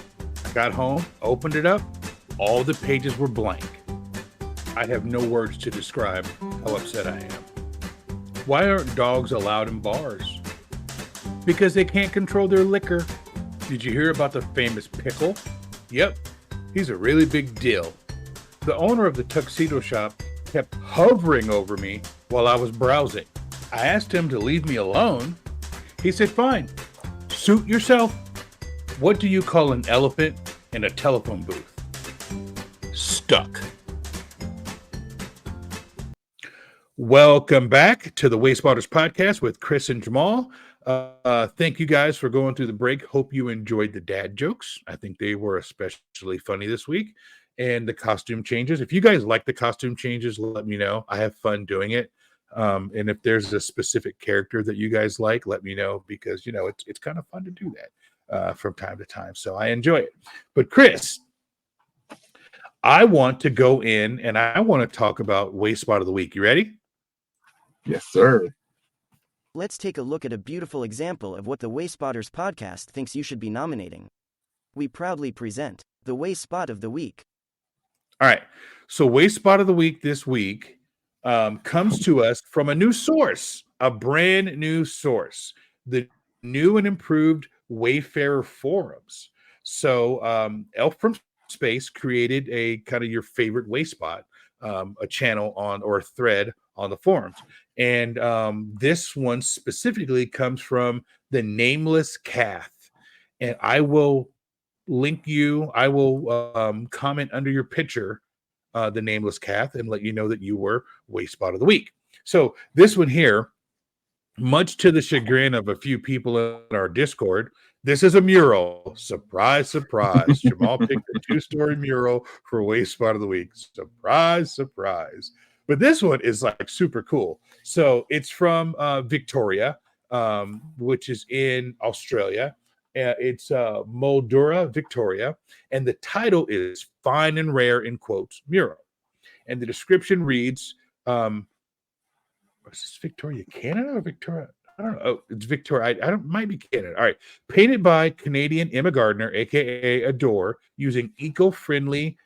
I got home, opened it up. All the pages were blank. I have no words to describe how upset I am. Why aren't dogs allowed in bars? Because they can't control their liquor. Did you hear about the famous Pickle? Yep, he's a really big deal. The owner of the tuxedo shop kept hovering over me while I was browsing. I asked him to leave me alone. He said, fine, suit yourself. What do you call an elephant in a telephone booth? Stuck. Welcome back to the Wayspotters podcast with Chris and Jamal. Thank you guys for going through the break. Hope you enjoyed the dad jokes. I think they were especially funny this week. And the costume changes. If you guys like the costume changes, let me know. I have fun doing it. And if there's a specific character that you guys like, let me know, because, you know, it's kind of fun to do that from time to time. So I enjoy it. But Chris, I want to go in and I want to talk about Wayspot of the Week. You ready? Yes, sir. Let's take a look at a beautiful example of what the Wayspotters podcast thinks you should be nominating. We proudly present the Wayspot of the Week. All right. So Wayspot of the Week this week comes to us from a new source, a brand new source, the new and improved Wayfarer forums. So Elf from Space created a kind of your favorite Wayspot, a channel on or a thread on the forums. And this one specifically comes from the Nameless Cath. And I will link you. I will comment under your picture, the Nameless Cath, and let you know that you were Wayspot of the Week. So this one here, much to the chagrin of a few people in our Discord, this is a mural. Surprise, surprise. Jamal picked a 2-story mural for Wayspot of the Week. Surprise, surprise. But this one is like super cool. So it's from Victoria, which is in Australia. It's Moldura, Victoria. And the title is Fine and Rare, in quotes, mural. And the description reads, is this Victoria, Canada or Victoria? I don't know. Oh, it's Victoria. I don't, might be Canada. All right. Painted by Canadian Emma Gardner, a.k.a. Adore, using eco-friendly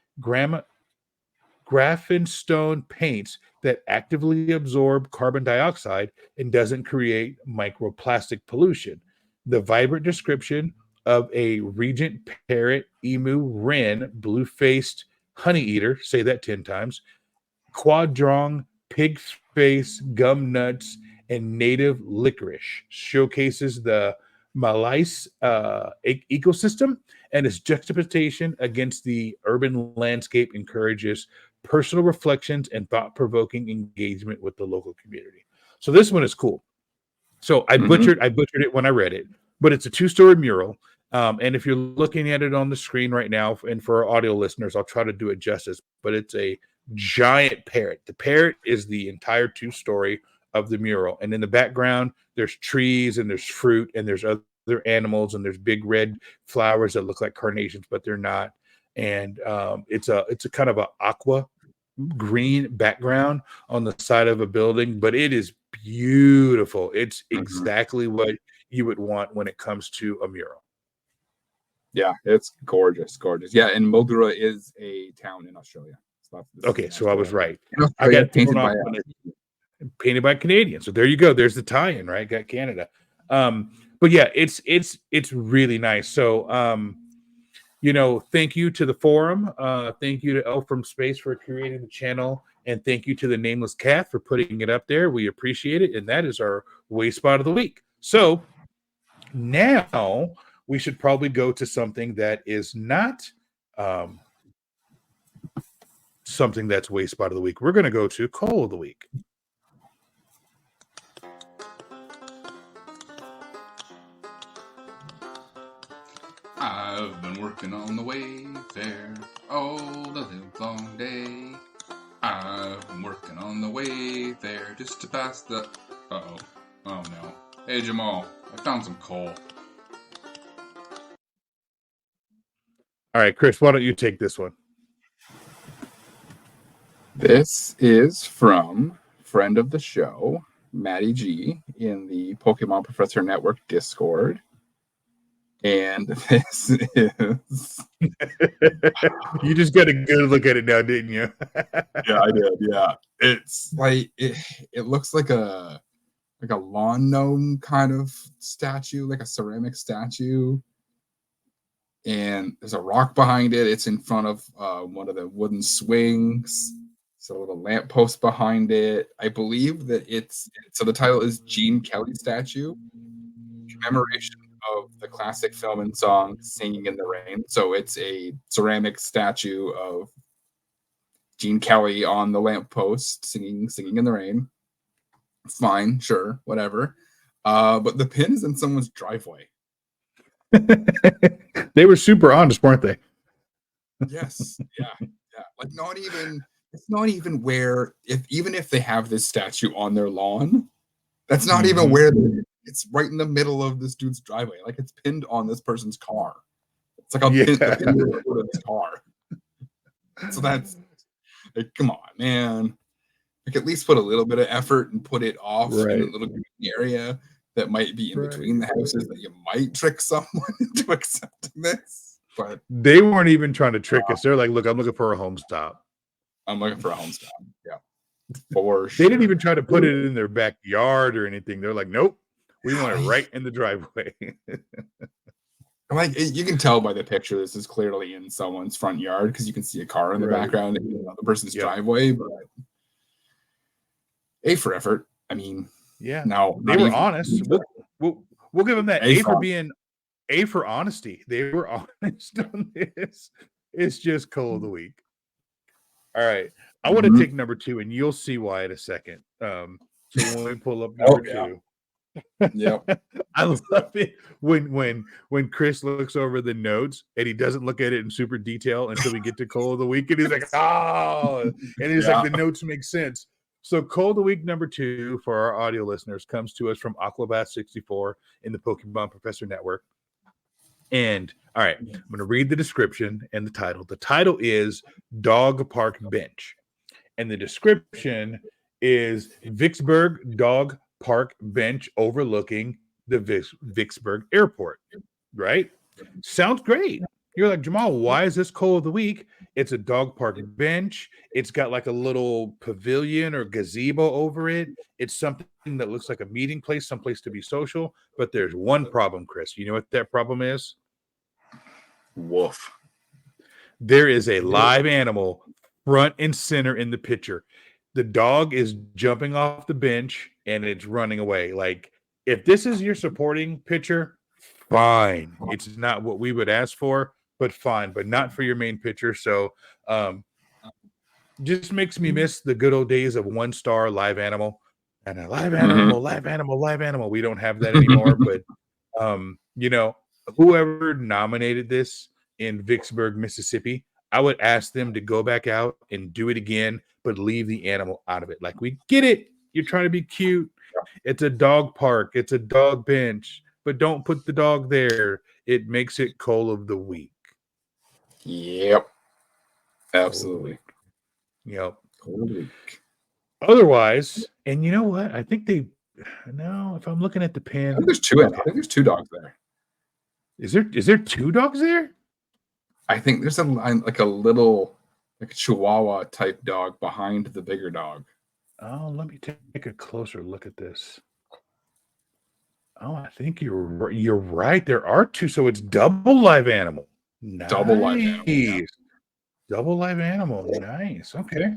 graphenstone paints that actively absorb carbon dioxide and doesn't create microplastic pollution. The vibrant description of a regent parrot, emu, wren, blue-faced honey eater, say that 10 times, quadrong, pig face, gum nuts, and native licorice showcases the Malais ecosystem, and its juxtaposition against the urban landscape encourages personal reflections and thought-provoking engagement with the local community. So this one is cool. So I butchered it when I read it, but it's a 2-story mural. And if you're looking at it on the screen right now, and for our audio listeners, I'll try to do it justice, but it's a giant parrot. The parrot is the entire 2-story of the mural. And in the background, there's trees and there's fruit and there's other animals and there's big red flowers that look like carnations, but they're not. And it's a kind of a aqua green background on the side of a building, but it is beautiful. It's exactly what you would want when it comes to a mural. Yeah, it's gorgeous, gorgeous. Yeah, and Moldura is a town in Australia. Okay, so I was right. I got painted by Canadians. So there you go. There's the tie-in, right? Got Canada. But yeah, it's really nice. So you know, thank you to the forum. Thank you to Elf from Space for creating the channel, and thank you to the Nameless Cath for putting it up there. We appreciate it, and that is our Wayspot of the Week. So now we should probably go to something that is not something that's Wayspot of the Week. We're going to go to Call of the Week. I've been working on the Wayfarer all the live long day. I've been working on the Wayfarer just to pass the... Uh-oh. Oh, no. Hey, Jamal, I found some coal. All right, Chris, why don't you take this one? This is from friend of the show, Maddie G, in the Pokemon Professor Network Discord. And this is You just got a good look at it now, didn't you? yeah, I did. Yeah, it's like it looks like a lawn gnome kind of statue, like a ceramic statue. And there's a rock behind it. It's in front of one of the wooden swings. So a little lamppost behind it. I believe that so the title is Gene Kelly Statue, commemoration of the classic film and song Singing in the Rain. So it's a ceramic statue of Gene Kelly on the lamppost singing in the rain. Fine, sure, whatever. But the pin is in someone's driveway. They were super honest, weren't they? Yes, yeah. Like it's not even where even if they have this statue on their lawn, that's not even where it's right in the middle of this dude's driveway. Like it's pinned on this person's car. It's like a pin of his car. So that's like, come on, man. Like at least put a little bit of effort and put it off in a little area that might be in between the houses that you might trick someone into accepting this. But they weren't even trying to trick us. They're like, look, I'm looking for a home stop. I'm looking for a home stop. Yeah. For sure. They didn't even try to put it in their backyard or anything. They're like, nope, we want it right in the driveway. Like you can tell by the picture, this is clearly in someone's front yard because you can see a car in the background in the person's driveway. But A for effort. I mean, yeah. Now they were honest. We'll give them that A for being A for honesty. They were honest on this. It's just cool of the week. All right. I want to take number 2, and you'll see why in a second. So when we pull up number 2. Yeah. I love it when Chris looks over the notes and he doesn't look at it in super detail until we get to Coal of the Week, and he's like, oh, and he's like, the notes make sense. So Coal of the Week number 2 for our audio listeners comes to us from Aquabat64 in the Pokemon Professor Network. And all right, I'm going to read the description and the title. The title is Dog Park Bench. And the description is Vicksburg Dog Park Bench overlooking the Vicksburg Airport. Right? Sounds great. You're like, Jamal, why is this Coal of the Week? It's a dog park bench. It's got like a little pavilion or gazebo over it. It's something that looks like a meeting place, someplace to be social. But there's one problem, Chris. You know what that problem is? Woof. There is a live animal front and center in the picture. The dog is jumping off the bench and it's running away. Like, if this is your supporting picture, fine. It's not what we would ask for, but fine, but not for your main picture. So just makes me miss the good old days of 1-star live animal and a live animal. We don't have that anymore. But you know, whoever nominated this in Vicksburg, Mississippi, I would ask them to go back out and do it again, but leave the animal out of it. Like, we get it. You're trying to be cute. It's a dog park. It's a dog bench, but don't put the dog there. It makes it Coal of the Week. Yep. Absolutely. Yep. Coal of the Week. Otherwise, and you know what? I think if I'm looking at the pin, I think there's two dogs there. Is there 2 dogs there? I think there's a little Chihuahua type dog behind the bigger dog. Oh, let me take a closer look at this. Oh, I think you're right. There are 2, so it's double live animal. Nice. Double live animal. Yeah. Double live animal. Nice. Okay.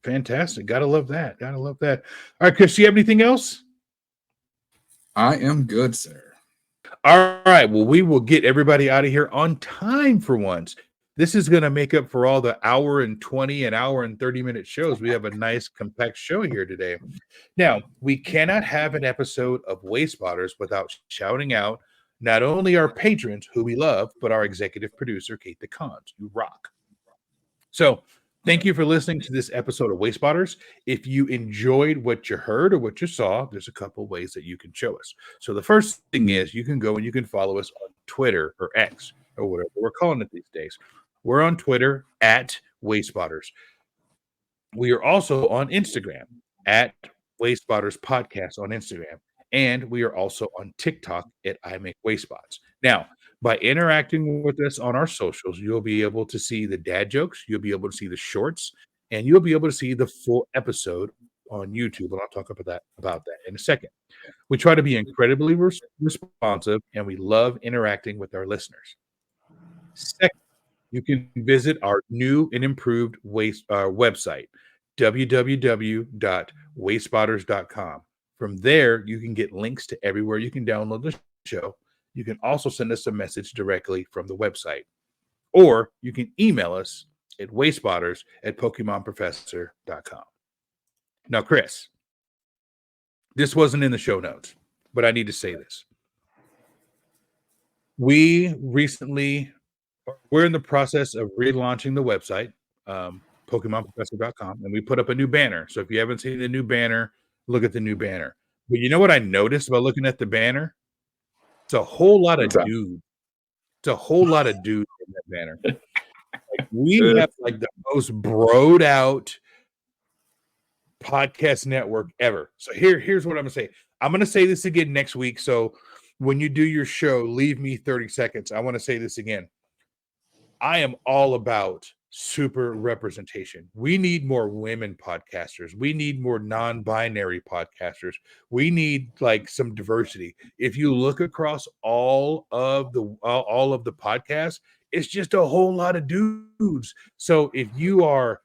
Fantastic. Gotta love that. All right, Chris, do you have anything else? I am good, sir. All right. Well, we will get everybody out of here on time for once. This is going to make up for all the hour and 20 and hour and 30-minute shows. We have a nice compact show here today. Now, we cannot have an episode of Wayspotters without shouting out not only our patrons, who we love, but our executive producer, KatettheKonz. You rock. So thank you for listening to this episode of Wayspotters. If you enjoyed what you heard or what you saw, there's a couple ways that you can show us. So the first thing is you can go and you can follow us on Twitter or X or whatever we're calling it these days. We're on Twitter at Wayspotters. We are also on Instagram at Wayspotters Podcast on Instagram. And we are also on TikTok at I Make Wayspots. Now, By interacting with us on our socials, you'll be able to see the dad jokes, you'll be able to see the shorts, and you'll be able to see the full episode on YouTube. And I'll talk about that in a second. We try to be incredibly responsive, and we love interacting with our listeners. Second, you can visit our new and improved website, www.wayspotters.com. From there, you can get links to everywhere you can download the show. You can also send us a message directly from the website, or you can email us at wayspotters@pokemonprofessor.com. Now, Chris, this wasn't in the show notes, but I need to say this. We're in the process of relaunching the website, PokemonProfessor.com, and we put up a new banner. So if you haven't seen the new banner, look at the new banner. But you know what I noticed by looking at the banner? It's a whole lot of dudes. It's a whole lot of dudes in that banner. Like, we have like the most broed out podcast network ever. So here's what I'm gonna say. I'm gonna say this again next week. So when you do your show, leave me 30 seconds. I want to say this again. I am all about super representation. We need more women podcasters. We need more non-binary podcasters. We need like some diversity. If you look across all of the podcasts, it's just a whole lot of dudes. So if you are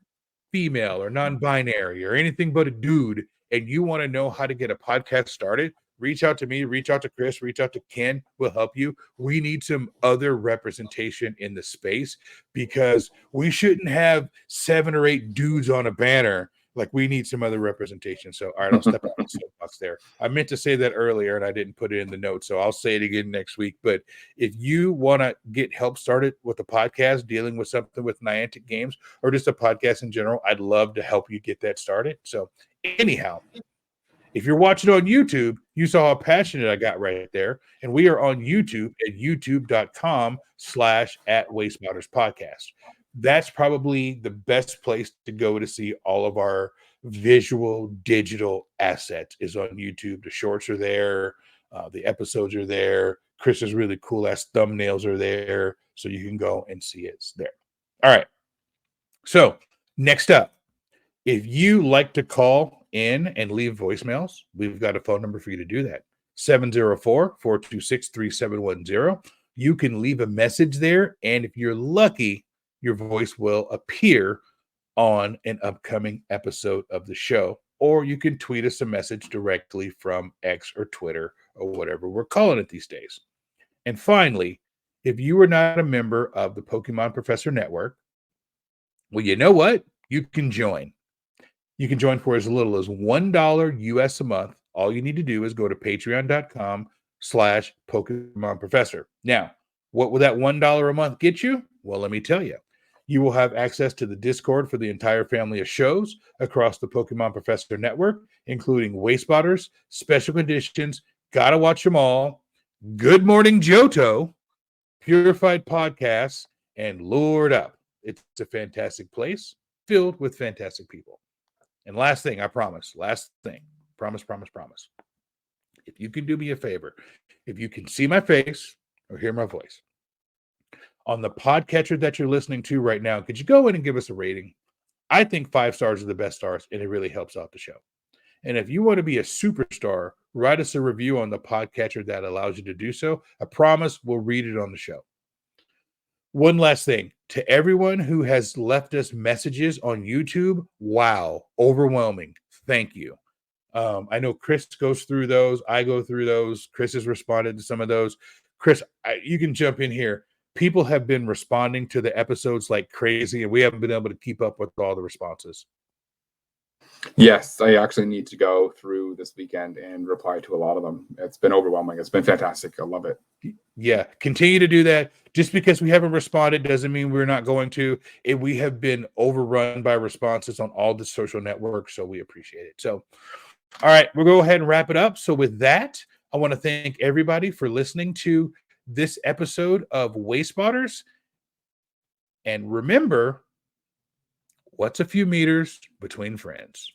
female or non-binary or anything but a dude and you want to know how to get a podcast started, reach out to me, reach out to Chris, reach out to Ken. We'll help you. We need some other representation in the space because we shouldn't have 7 or 8 dudes on a banner. Like, we need some other representation. So, all right, I'll step out of the soapbox there. I meant to say that earlier and I didn't put it in the notes. So I'll say it again next week. But if you want to get help started with a podcast, dealing with something with Niantic games or just a podcast in general, I'd love to help you get that started. So anyhow, if you're watching on YouTube, you saw how passionate I got right there. And we are on YouTube at youtube.com/@Wayspotters That's probably the best place to go to see all of our visual digital assets is on YouTube. The shorts are there. The episodes are there. Chris's really cool ass thumbnails are there. So you can go and see it there. All right. So next up, if you like to call in and leave voicemails, we've got a phone number for you to do that. 704-426-3710. You can leave a message there. And if you're lucky, your voice will appear on an upcoming episode of the show. Or you can tweet us a message directly from X or Twitter or whatever we're calling it these days. And finally, if you are not a member of the Pokemon Professor Network, well, you know what? You can join. You can join for as little as $1 US a month. All you need to do is go to patreon.com/Pokemon Professor. Now, what will that $1 a month get you? Well, let me tell you. You will have access to the Discord for the entire family of shows across the Pokemon Professor Network, including Wayspotters, Special Conditions, Gotta Watch Them All, Good Morning Johto, Purified Podcasts, and Lured Up. It's a fantastic place filled with fantastic people. And last thing, I promise. Last thing. Promise. If you can do me a favor, if you can see my face or hear my voice on the podcatcher that you're listening to right now, could you go in and give us a rating? I think 5 stars are the best stars, and it really helps out the show. And if you want to be a superstar, write us a review on the podcatcher that allows you to do so. I promise we'll read it on the show. One last thing. To everyone who has left us messages on YouTube, wow, overwhelming. Thank you. I know Chris goes through those. I go through those. Chris has responded to some of those. Chris, you can jump in here. People have been responding to the episodes like crazy, and we haven't been able to keep up with all the responses. Yes, I actually need to go through this weekend and reply to a lot of them. It's been overwhelming. It's been fantastic. I love it. Yeah, continue to do that. Just because we haven't responded doesn't mean we're not going to. We have been overrun by responses on all the social networks, so we appreciate it. So, all right, we'll go ahead and wrap it up. So with that, I want to thank everybody for listening to this episode of Wayspotters. And remember, what's a few meters between friends?